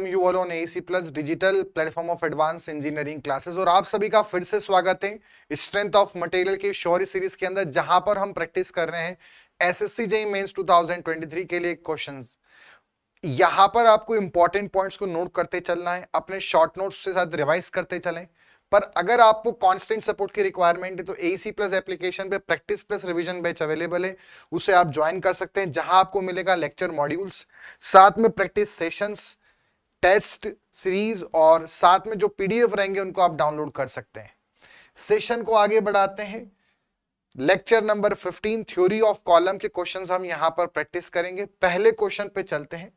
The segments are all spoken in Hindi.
You all on AC plus digital platform of advance engineering classes. और आप सभी का फिर से स्वागत है स्ट्रेंथ ऑफ मटेरियल की शौर्य सीरीज के अंदर, जहां पर हम प्रैक्टिस कर रहे हैं एसएससी जेईई मेंस 2023 के लिए क्वेश्चंस। यहां पर आपको इंपॉर्टेंट पॉइंट्स को नोट करते चलना है, अपने शॉर्ट नोट्स के साथ रिवाइज करते चलें। पर अगर आपको कांस्टेंट सपोर्ट की रिक्वायरमेंट है तो एसी प्लस एप्लीकेशन पे practice plus revision batch available है, उसे आप ज्वाइन कर सकते हैं, जहां आपको मिलेगा लेक्चर मॉड्यूल्स, साथ में प्रैक्टिस सेशंस, टेस्ट सीरीज और साथ में जो पीडीएफ रहेंगे उनको आप डाउनलोड कर सकते हैं। सेशन को आगे बढ़ाते हैं। Lecture number 15 theory of column के क्वेश्चंस हम यहां पर प्रैक्टिस करेंगे। पहले क्वेश्चन पे चलते हैं।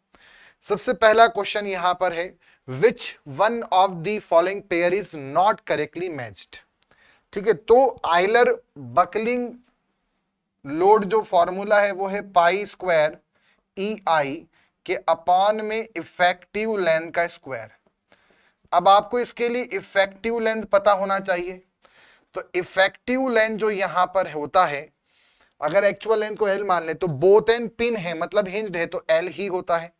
सबसे पहला क्वेश्चन यहां पर है, which one of the following pair is not correctly matched. ठीक है, तो आइलर बकलिंग लोड जो फॉर्मूला है वो है पाई स्क्वायर ई आई के अपॉन में इफेक्टिव लेंथ का स्क्वायर। अब आपको इसके लिए इफेक्टिव लेंथ पता होना चाहिए। तो इफेक्टिव लेंथ जो यहां पर होता है, अगर एक्चुअल लेंथ को एल मान ले तो बोथ एंड पिन है, मतलब हिंज्ड है तो एल ही होता है,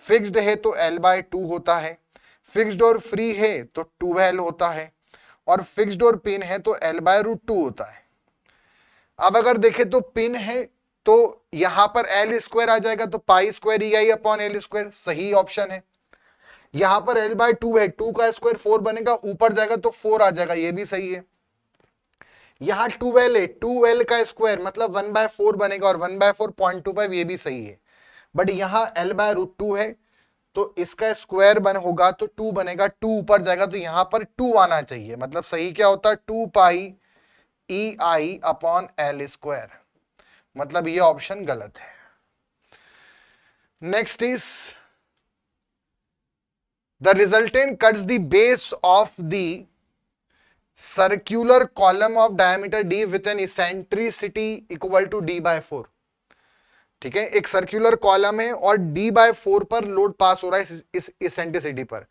फिक्स्ड है तो L/2 होता है, फिक्स्ड और फ्री है तो 2L होता है, और फिक्स्ड और पिन है तो L/√2 होता है। अब अगर देखें तो पिन है तो यहां पर एल स्क्वायर आ जाएगा, तो pi square E I upon L square सही ऑप्शन है। यहां पर L/2 है, 2 का स्क्वायर 4 बनेगा, ऊपर जाएगा तो 4 आ जाएगा, ये भी सही है। यहां 2L है, 2L का स्क्वायर मतलब 1/4 बनेगा और 1/4 0.25, ये भी सही है। बट यहां L/√2 है तो इसका स्क्वायर बन होगा तो 2 बनेगा, 2 ऊपर जाएगा तो यहां पर 2 आना चाहिए, मतलब सही क्या होता है 2 pi E I upon L square, मतलब ये ऑप्शन गलत है। Next is the resultant cuts the base of the circular column of diameter d with an eccentricity equal to d/4। ठीक है, एक सर्क्यूलर कॉलम है और d/4 पर लोड पास हो रहा है इस इसेंट्रिसिटी पर।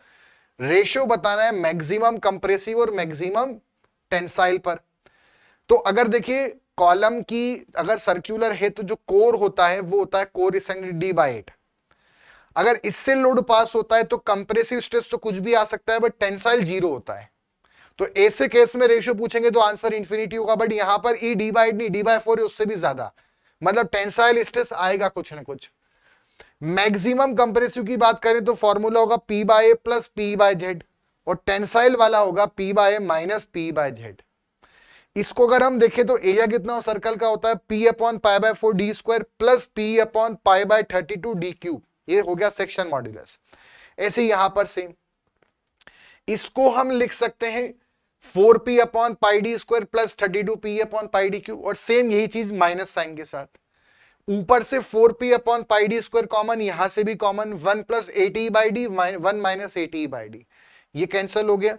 रेशियो बताना है मैक्सिमम कंप्रेसिव और मैक्सिमम टेंसाइल पर। तो अगर देखिए कॉलम की अगर सर्क्यूलर है तो जो कोर होता है वो होता है कोर इसेंट्रिक d/8। अगर इससे लोड पास होता है तो कंप्रेसिव स्ट्रेस तो कुछ भी आ सकता है, बट टेंसाइल 0 होता है। तो ऐसे केस में रेशियो पूछेंगे तो आंसर इंफिनिटी होगा, बट यहां पर ई d/8 नहीं, d/4 है, उससे भी ज्यादा, मतलब टेंसाइल स्ट्रेस आएगा कुछ ना कुछ। मैक्सिमम कंप्रेसिव की बात करें तो फॉर्मूला होगा P/A प्लस P/Z, और टेंसाइल वाला होगा P/A माइनस P/Z। इसको अगर हम देखें तो एरिया कितना सर्कल का होता है P/π/4 d square plus P/π/32 d cube, ये हो गया सेक्शन मॉड्यूलस। ऐसे यहां पर सेम इसको हम लिख सकते हैं 4P/πd square plus 32P/πd cube, और सेम यही चीज माइनस साइन के साथ। ऊपर से 4P/πd स्क्वायर कॉमन, यहां से भी common, 1 plus 8E/d 1 minus 8E/d, ये कैंसिल हो गया।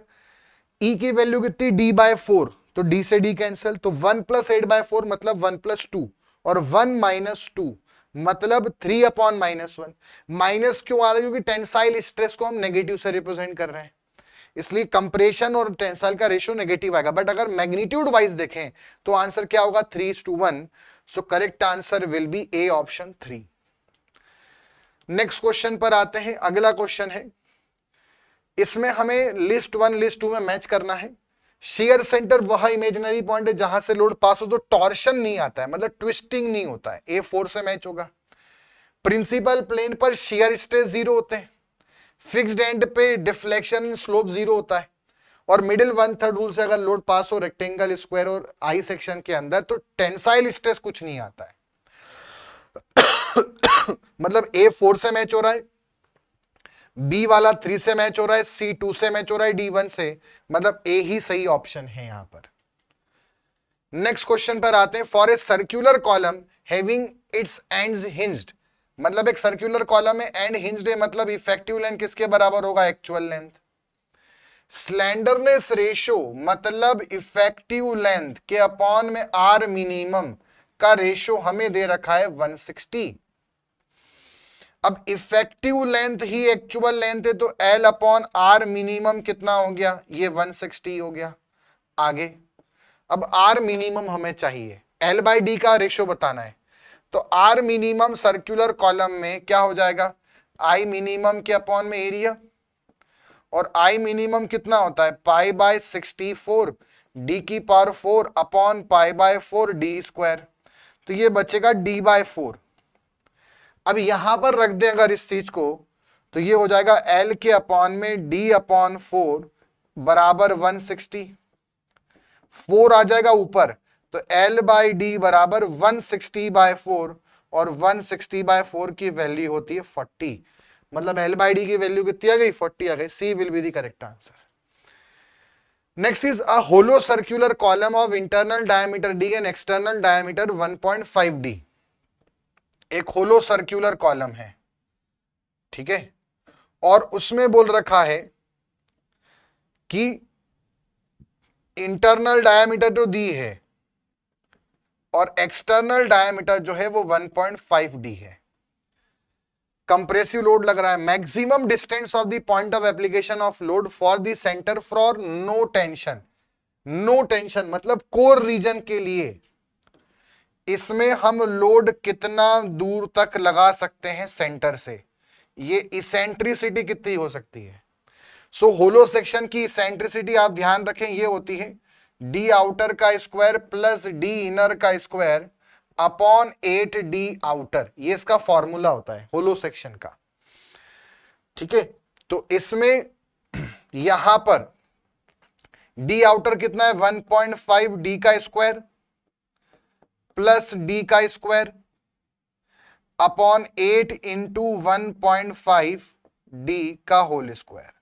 E की वैल्यू कितनी d/4, तो d से d कैंसिल, तो 1 प्लस 8/4 मतलब 1 प्लस 2, और 1 माइनस 2 मतलब 3/-1। माइनस क्यों आ रहा है? क्योंकि टेंसाइल स्ट्रेस को हम नेगेटिव से रिप्रेजेंट कर रहे हैं, इसलिए कंप्रेशन और टेंसाइल का रेशियो नेगेटिव आएगा। बट अगर मैग्नीट्यूड वाइज देखें तो आंसर क्या होगा 3:1। सो correct answer will B A option 3। Next question पर आते हैं। अगला क्वेश्चन है, इसमें हमें लिस्ट 1 लिस्ट 2 में मैच करना है। शेयर सेंटर वह इमेजिनरी पॉइंट है जहां से लोड पास हो तो टॉर्शन नहीं आता है, मतलब ट्विस्टिंग नहीं होता है, A4 से मैच होगा। प्रिंसिपल प्लेन पर शेयर स्ट्रेस 0 होते हैं, फिक्स्ड एंड पे डिफ्लेक्शन स्लोप 0 होता है, और मिडिल 1/3 रूल से अगर लोड पास हो रेक्टेंगल, स्क्वायर और आई सेक्शन के अंदर तो टेंसाइल स्ट्रेस कुछ नहीं आता है। मतलब A4 से मैच हो रहा है, बी वाला 3 से मैच हो रहा है, सी 2 से मैच हो रहा है, D1 से, मतलब ए ही सही ऑप्शन है यहां पर। नेक्स्ट क्वेश्चन पर आते हैं। For a circular column having its ends hinged, मतलब एक सर्क्यूलर कॉलम है, एंड हिंज्ड है, मतलब इफेक्टिव लेंथ किसके बराबर होगा? Actual length. स्लैंडरनेस रेशियो मतलब इफेक्टिव लेंथ के अपॉन में आर मिनिमम का रेशियो हमें दे रखा है 160। अब इफेक्टिव लेंथ ही एक्चुअल लेंथ है तो L अपॉन आर मिनिमम कितना हो गया? ये 160 हो गया। आगे अब आर मिनिमम हमें चाहिए, L/D का रेशियो बताना है, तो आर मिनिमम सर्क्यूलर कॉलम में क्या हो जाएगा? आई मिनिमम के अपॉन में एरिया, और आई मिनिमम कितना होता है π/64 d की पावर 4 अपॉन π/4 d स्क्वायर, तो ये बचेगा d/4। अब यहां पर रख दें अगर इस चीज को, तो ये हो जाएगा L के अपॉन में d/4 बराबर 160, 4 आ जाएगा ऊपर, तो L/d बराबर 160/4, और 160/4 की वैल्यू होती है 40, मतलब L/d की वैल्यू कितनी आ गई 40 आ गई। C will be the correct answer. Next is a hollow circular column of internal diameter d and external diameter 1.5d। एक होलो सर्कुलर कॉलम है, ठीक है, और उसमें बोल रखा है कि इंटरनल डायमीटर जो दी है और एक्सटर्नल डायमीटर जो है वो 1.5d है। कंप्रेसिव लोड लग रहा है। Maximum distance of the point of application of load for the centre for no tension. No tension मतलब कोर रीजन के लिए इसमें हम लोड कितना दूर तक लगा सकते हैं सेंटर से, ये इसेंट्रिसिटी कितनी हो सकती है। सो होलो सेक्शन की इसेंट्रिसिटी आप ध्यान रखें, ये होती है डी आउटर का स्क्वायर प्लस डी इनर का स्क्वायर अपॉन 8d आउटर, ये इसका फॉर्मूला होता है होलो सेक्शन का, ठीक है। तो इसमें यहां पर डी आउटर कितना है 1.5d का स्क्वायर प्लस d का स्क्वायर अपॉन 8 इंटू 1.5d का होल स्क्वायर,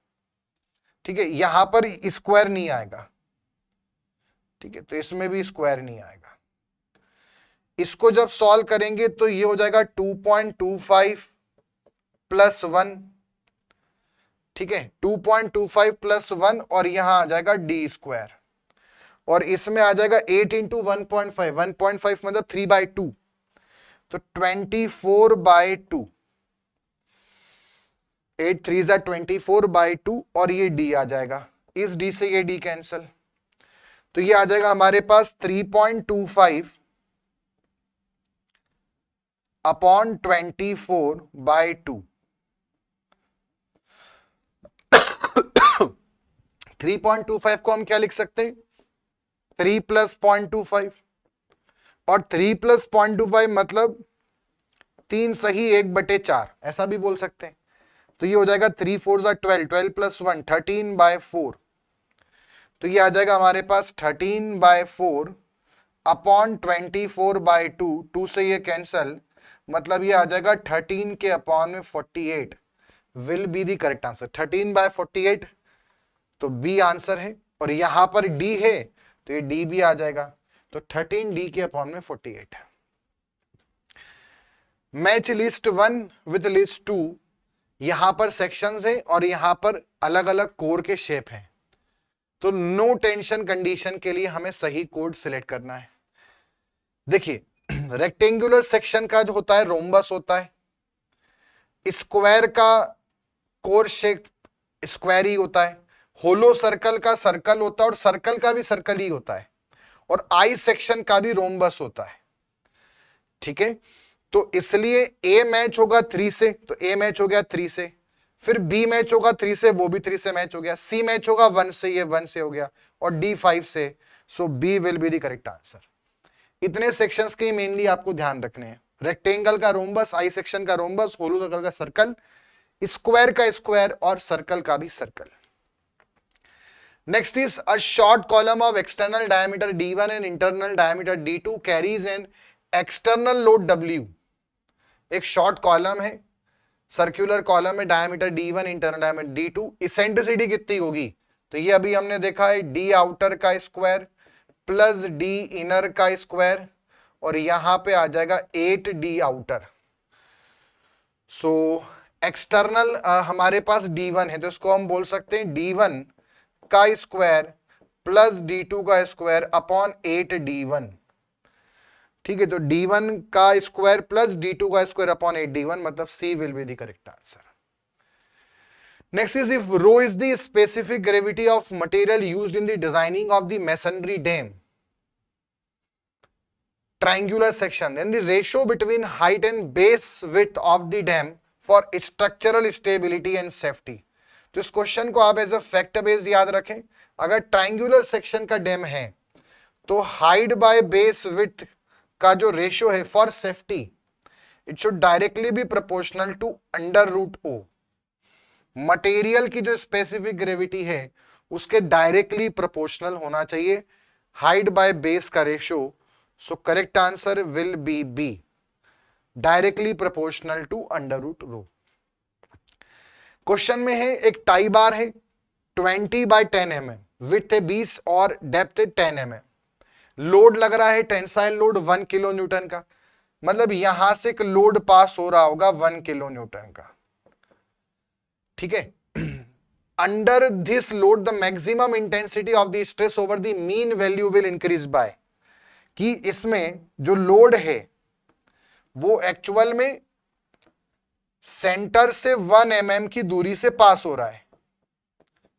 ठीक है। यहां पर स्क्वायर नहीं आएगा, ठीक है, तो इसमें भी स्क्वायर नहीं आएगा। इसको जब सॉल्व करेंगे तो ये हो जाएगा 2.25 प्लस 1, ठीक है, 2.25 प्लस 1, और यहां आ जाएगा डी स्क्वायर, और इसमें आ जाएगा 8 इंटू 1.5, 1.5 मतलब 3/2, तो 24/2, 8 3 जा 24/2, और ये डी आ जाएगा। इस डी से ये डी कैंसल, तो ये आ जाएगा हमारे पास 3.25 अपॉन 24/2। 3.25 को हम क्या लिख सकते हैं 3 प्लस 0.25, और 3 प्लस 0.25 मतलब 3 सही 1/4, ऐसा भी बोल सकते हैं। तो ये हो जाएगा 3 4 जा 12, 12 प्लस 1 13/4, तो ये आ जाएगा हमारे पास 13/4 अपॉन 24/2, 2 से ये कैंसल, मतलब ये आ जाएगा 13 के अपॉन में 48 will be the correct answer. 13/48 तो बी आंसर है, और यहां पर डी है तो ये डी भी आ जाएगा, तो 13d के अपॉन में 48। मैच लिस्ट 1 विद लिस्ट 2, यहां पर सेक्शंस हैं और यहां पर अलग अलग कोर के शेप हैं, तो नो टेंशन कंडीशन के लिए हमें सही कोड सिलेक्ट करना है। देखिए रेक्टेंगुलर सेक्शन का जो होता है रोम्बस होता है, स्क्वायर का कोर शेप स्क्वायर ही होता है, होलो सर्कल का सर्कल होता है और सर्कल का भी सर्कल ही होता है, और आई सेक्शन का भी रोम्बस होता है, ठीक है। तो इसलिए ए मैच होगा 3 से, तो ए मैच हो गया 3 से, फिर बी मैच होगा 3 से, वो भी 3 से मैच हो गया, सी मैच होगा 1 से, ये 1 से हो गया, और डी 5 से, so B will be the correct answer. इतने सेक्शंस के मेनली आपको ध्यान रखने हैं, रेक्टेंगल का रोम्बस, आई सेक्शन का रोम्बस, होलो सर्कल का सर्कल, स्क्वायर का स्क्वायर और सर्कल का भी circle. Next is a short column of external diameter d1 and internal diameter d2 carries an external load w। एक शॉर्ट कॉलम है, सर्कुलर कॉलम है, diameter d1, internal diameter d2, eccentricity कितनी होगी, तो ये अभी हमने देखा है d आउटर का स्क्वायर प्लस d इनर का स्क्वायर, और यहां पे आ जाएगा 8d आउटर। सो एक्सटर्नल हमारे पास d1 है, तो इसको हम बोल सकते हैं d1 का स्क्वायर प्लस d2 का स्क्वायर अपॉन 8d1, ठीक है। तो d1 का स्क्वायर प्लस d2 का स्क्वायर अपॉन 8d1, मतलब C will be the correct answer. Next is if rho is the specific gravity of material used in the designing of the masonry dam triangular section, then the ratio between height and base width of the dam for structural stability and safety. तो इस क्वेश्चन को आप एज अ फैक्ट बेस्ड याद रखें। अगर ट्राइंगुलर सेक्शन का डैम है तो हाइट बाय बेस विड्थ का जो रेशियो है for safety, it should directly be proportional to under root rho. Material की जो स्पेसिफिक ग्रेविटी है उसके डायरेक्टली प्रोपोर्शनल होना चाहिए हाइट बाय बेस का ratio. So correct answer will be B, directly proportional to under root rho. Question में है एक टाई बार है 20 बाय 10 mm, विड्थ है 20 और डेप्थ है 10 mm। लोड लग रहा है टेंसाइल लोड 1 किलो न्यूटन का, मतलब यहां से एक लोड पास हो रहा होगा 1 किलो न्यूटन का, ठीक है। Under this load the maximum intensity of the stress over the mean value will increase by, कि इसमें जो लोड है वो एक्चुअल में सेंटर से 1 mm की दूरी से पास हो रहा है,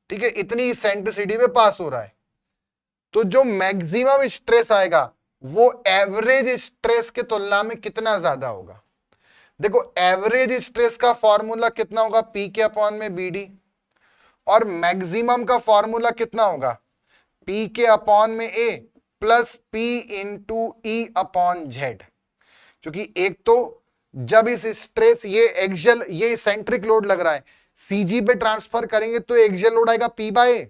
ठीक है, इतनी सेंट्रिसिटी पे पास हो रहा है। तो जो मैक्सिमम स्ट्रेस आएगा वो एवरेज स्ट्रेस के तुलना में कितना ज्यादा होगा। देखो एवरेज स्ट्रेस का फॉर्मूला कितना होगा, पी के अपॉन में बी डी, और मैक्सिमम का फॉर्मूला कितना होगा, पी के अपॉन में A plus P into E upon Z. क्योंकि एक तो जब इस स्ट्रेस ये एक्सियल ये सेंट्रिक लोड लग रहा है, सीजी पे ट्रांसफर करेंगे तो एक्सियल लोड आएगा पी बाय ए,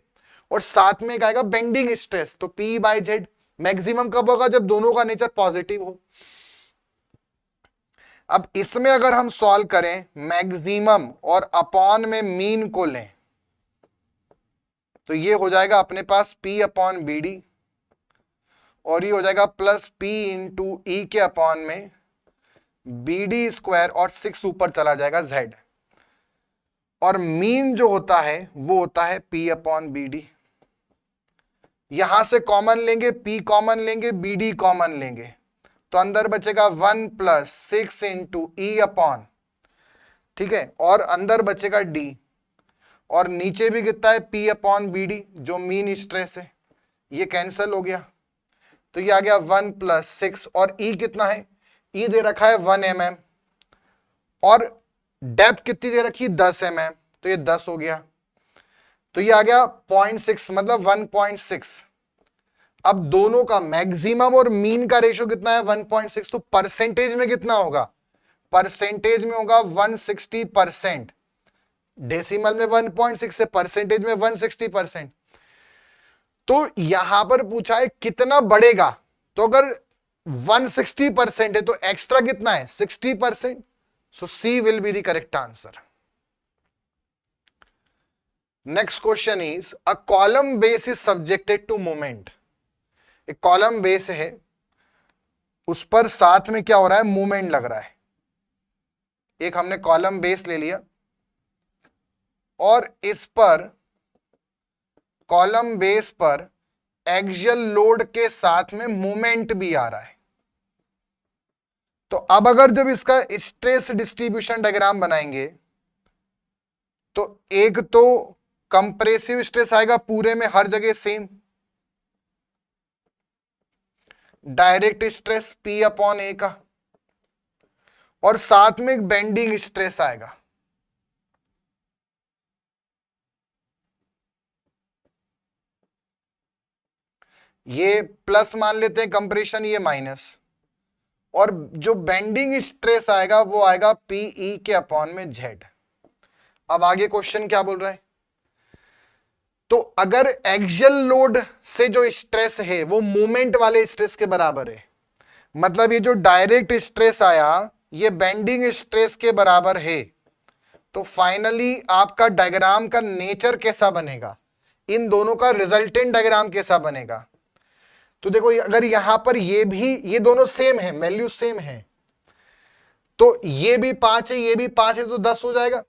और साथ में आएगा बेंडिंग स्ट्रेस, तो पी बाय जेड। मैक्सिमम कब होगा, जब दोनों का नेचर पॉजिटिव हो। अब इसमें अगर हम सॉल्व करें मैक्सिमम और अपॉन में मीन को लें तो ये हो जाएगा अपने पास P अपॉन बी डी, और ये हो जाएगा प्लस P इंटू ई के अपॉन में बी डी स्क्वायर, और 6 ऊपर चला जाएगा Z, और मीन जो होता है वो होता है P अपॉन बी डी। यहां से कॉमन लेंगे, P कॉमन लेंगे, बी डी कॉमन लेंगे, तो अंदर बचेगा 1 प्लस 6 इंटू ई अपॉन, ठीक है, और अंदर बचेगा D, और नीचे भी कितना है P अपॉन बी डी जो मीन स्ट्रेस है, ये कैंसिल हो गया, तो ये आ गया 1 प्लस 6, और E कितना है, E दे रखा है 1 mm, और डेप्थ कितनी दे रखी 10 mm, तो ये 10 हो गया, तो ये आ गया 0.6 मतलब 1.6। अब दोनों का मैक्सिमम और मीन का रेशियो कितना है 1.6, तो परसेंटेज में कितना होगा, परसेंटेज में होगा 160%, डेसिमल में 1.6 से परसेंटेज में 160%। तो यहां पर पूछा है कितना बढ़ेगा, तो अगर 160% है तो एक्स्ट्रा कितना है 60%, so C will be the correct answer. Next question is a column base is subjected to movement. एक कॉलम बेस है, उस पर साथ में क्या हो रहा है, मूवमेंट लग रहा है। एक हमने कॉलम बेस ले लिया और इस पर कॉलम बेस पर एक्सियल लोड के साथ में मूवमेंट भी आ रहा है। तो अब अगर जब इसका स्ट्रेस डिस्ट्रीब्यूशन डायग्राम बनाएंगे तो एक तो कंप्रेसिव स्ट्रेस आएगा पूरे में हर जगह same, direct stress P upon A का, और साथ में एक बेंडिंग स्ट्रेस आएगा। ये प्लस मान लेते हैं कंप्रेशन, ये माइनस, और जो बेंडिंग स्ट्रेस आएगा वो आएगा PE के अपॉन में Z। अब आगे क्वेश्चन क्या बोल रहा है, तो अगर एक्सियल लोड से जो स्ट्रेस है वो मूवमेंट वाले स्ट्रेस के बराबर है, मतलब ये जो डायरेक्ट स्ट्रेस आया ये बेंडिंग स्ट्रेस के बराबर है, तो फाइनली आपका डायग्राम का नेचर कैसा बनेगा, इन दोनों का रिजल्टेंट डायग्राम कैसा बनेगा। तो देखो अगर यहां पर ये दोनों सेम है, वैल्यू सेम है, तो ये भी 5 है ये भी 5 है, तो 10 हो जाएगा।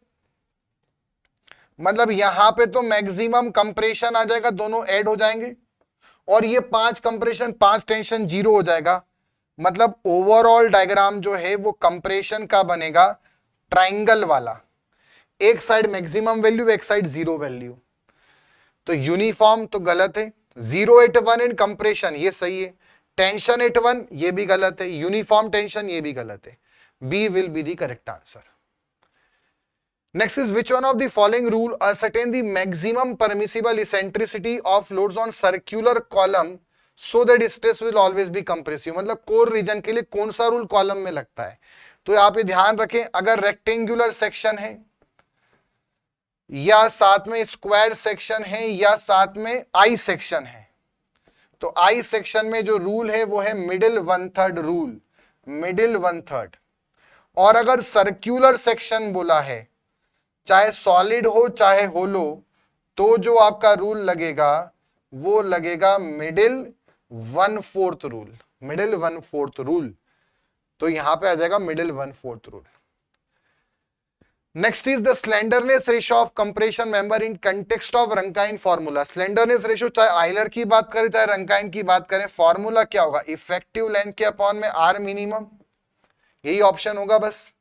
मतलब यहां पे तो मैक्सिमम कंप्रेशन आ जाएगा, दोनों ऐड हो जाएंगे, और ये 5 कंप्रेशन 5 टेंशन 0 हो जाएगा। मतलब ओवरऑल डायग्राम जो है वो कंप्रेशन का बनेगा ट्राइंगल वाला, एक साइड मैक्सिमम वैल्यू एक साइड 0 वैल्यू। तो यूनिफॉर्म तो गलत है, 0 at 1 इन कंप्रेशन ये सही है, टेंशन at 1 ये भी गलत है, यूनिफॉर्म टेंशन ये भी गलत है। B will be the correct answer. Next is which one of the following rule ascertain the maximum permissible eccentricity of loads on circular column so that stress will always be compressive. मतलब कोर रीजन के लिए कौन सा रूल कॉलम में लगता है? तो आप ये ध्यान रखें, अगर रेक्टेंगुलर सेक्शन है या साथ में स्क्वायर सेक्शन है या साथ में आई सेक्शन है, तो आई सेक्शन में जो रूल है वो है मिडिल 1/3 रूल, मिडिल 1/3। और अगर सर्क्यूलर सेक्शन बोला है, चाहे सॉलिड हो चाहे होलो, तो जो आपका रूल लगेगा वो लगेगा मिडिल 1/4 रूल, मिडिल 1/4 रूल। तो यहां पे आ जाएगा middle 1/4 rule. Next is the slenderness ratio of compression member in context of Rankine formula. Slenderness ratio चाहे आयलर की बात करें चाहे रंकाइन की बात करें, फॉर्मूला क्या होगा? इफेक्टिव लेंथ के अपॉन में आर मिनिमम, यही ऑप्शन होगा बस।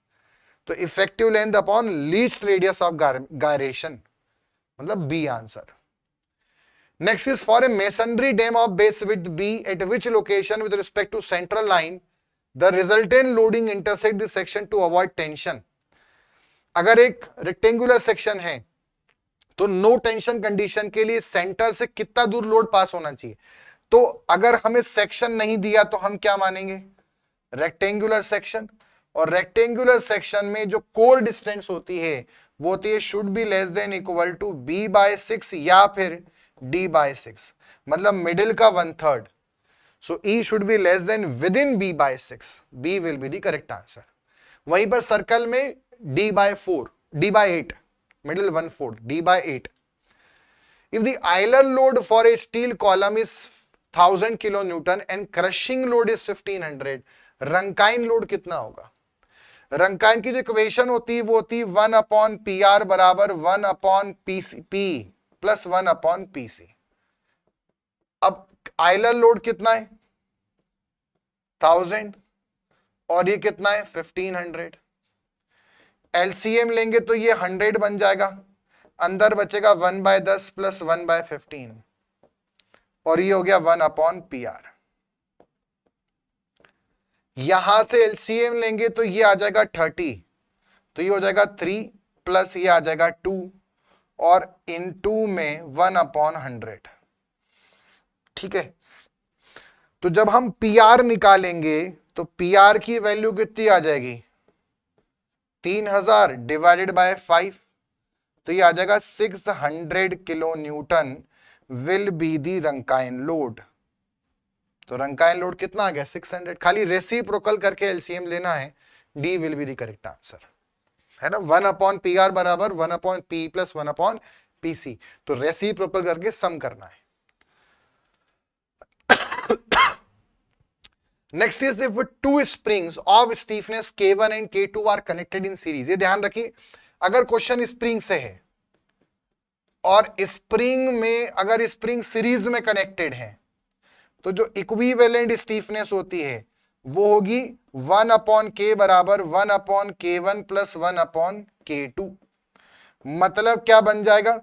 तो effective length upon least radius of gyration, मतलब B answer. Next is for a masonry dam of base width B at which location with respect to central line the resultant loading intersect this section to avoid tension. अगर एक रेक्टेंगुलर सेक्शन है तो नो टेंशन कंडीशन के लिए सेंटर से कितना दूर लोड पास होना चाहिए? तो अगर हमें सेक्शन नहीं दिया तो हम क्या मानेंगे? Rectangular section. और रेक्टेंगुलर सेक्शन में जो कोर डिस्टेंस होती है वो होती है should be less than equal to b/6 या फिर d/6, मतलब मिडिल का 1/3। So e should be less than within b/6, b will be the correct answer. वहीं पर सर्कल में d/4, d/8, middle 1/4, d/8. If the Euler load for a steel column is 1000 kilonewton and crushing load is 1500, Rankine load कितना होगा? रंकाइन की जो इक्वेशन होती है वो होती है 1/PR बराबर 1/P प्लस 1/PC। अब आयलर लोड कितना है? 1000 और ये कितना है? 1500। एलसीएम लेंगे तो ये 100 बन जाएगा, अंदर बचेगा 1/10 प्लस 1/15 और ये हो गया 1/PR। यहां से एलसीएम लेंगे तो ये आ जाएगा 30, तो ये हो जाएगा 3 प्लस ये आ जाएगा 2 और इनटू में 1/100। ठीक है, तो जब हम पीआर निकालेंगे तो पीआर की वैल्यू कितनी आ जाएगी? 3000 डिवाइडेड बाय 5, तो ये आ जाएगा 600 kilo newton will be the Rankine load. तो रंकाइन लोड कितना आ गया? 600। खाली रेसिप्रोकल करके एलसीएम लेना है, D will be the correct answer, है ना। 1/PR बराबर 1/P प्लस 1/PC, तो रेसिप्रोकल करके सम करना है। Next is if two springs of stiffness K1 and K2 are connected in series. ये ध्यान रखिए, अगर क्वेश्चन स्प्रिंग से है और स्प्रिंग में अगर स्प्रिंग सीरीज में कनेक्टेड है तो जो इक्विवेलेंट स्टीफनेस होती है वो होगी 1/K बराबर 1/K1 प्लस 1/K2। मतलब क्या बन जाएगा?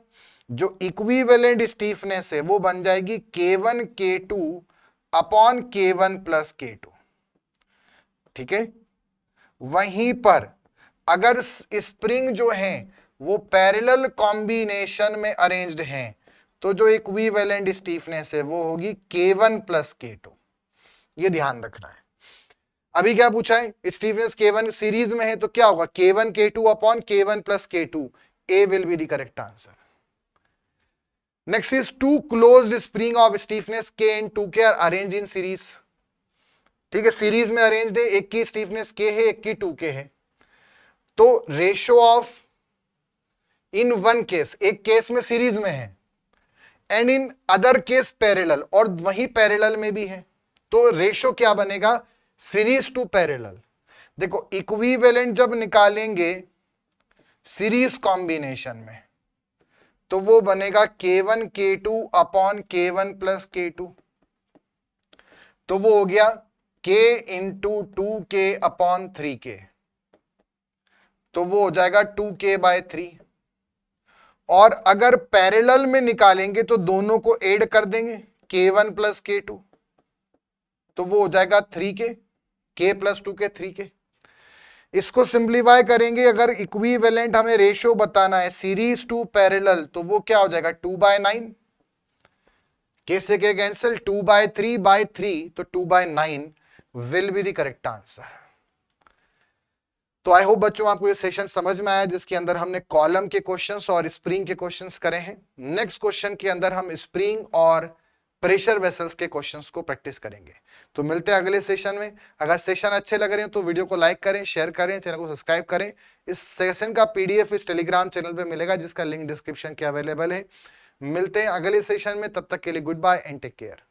जो इक्विवेलेंट स्टीफनेस है वो बन जाएगी K1 K2 upon K1 plus K2। ठीक है, वहीं पर अगर स्प्रिंग जो है वो पैरेलल कॉम्बिनेशन में अरेंज्ड हैं तो जो इक्विवेलेंट स्टीफनेस है वो होगी K1 प्लस K2। ये ध्यान रखना है। अभी क्या पूछा है? स्टीफनेस K1 सीरीज में है तो क्या होगा? K1 K2 upon K1 plus K2, A will be the correct answer. Next is two closed spring of stiffness K and 2K are arrange in series. ठीक है, सीरीज में अरेंज्ड है, एक की स्टीफनेस K है एक की 2K है, तो ratio of in one case, एक केस में सीरीज में है and in other case parallel, और वही पैरेलल में भी है, तो रेशो क्या बनेगा? Series to parallel. देखो इक्विवेलेंट जब निकालेंगे सीरीज कॉम्बिनेशन में तो वो बनेगा K1 K2 upon K1 plus K2, तो वो हो गया K into 2K upon 3K, तो वो हो जाएगा 2K/3। और अगर पैरेलल में निकालेंगे तो दोनों को ऐड कर देंगे K1 प्लस K2, तो वो हो जाएगा 3K, K plus 2K 3K। इसको सिंप्लीफाई करेंगे, अगर इक्विवेलेंट हमें रेशियो बताना है सीरीज टू पैरेलल, तो वो क्या हो जाएगा 2/9, कैसे के कैंसिल 2/3/3, तो 2/9 will be the correct answer. तो आई होप बच्चों आपको ये सेशन समझ में आया, जिसके अंदर हमने कॉलम के क्वेश्चंस और स्प्रिंग के क्वेश्चंस करे हैं। नेक्स्ट क्वेश्चन के अंदर हम स्प्रिंग और प्रेशर वेसल्स के क्वेश्चंस को प्रैक्टिस करेंगे। तो मिलते हैं अगले सेशन में। अगर सेशन अच्छे लग रहे हैं तो वीडियो को लाइक करें, शेयर करें, चैनल को सब्सक्राइब करें। इस सेशन का पीडीएफ इस टेलीग्राम चैनल पे मिलेगा, जिसका लिंक डिस्क्रिप्शन के अवेलेबल है। मिलते हैं अगले सेशन में, तब तक के लिए goodbye and take care.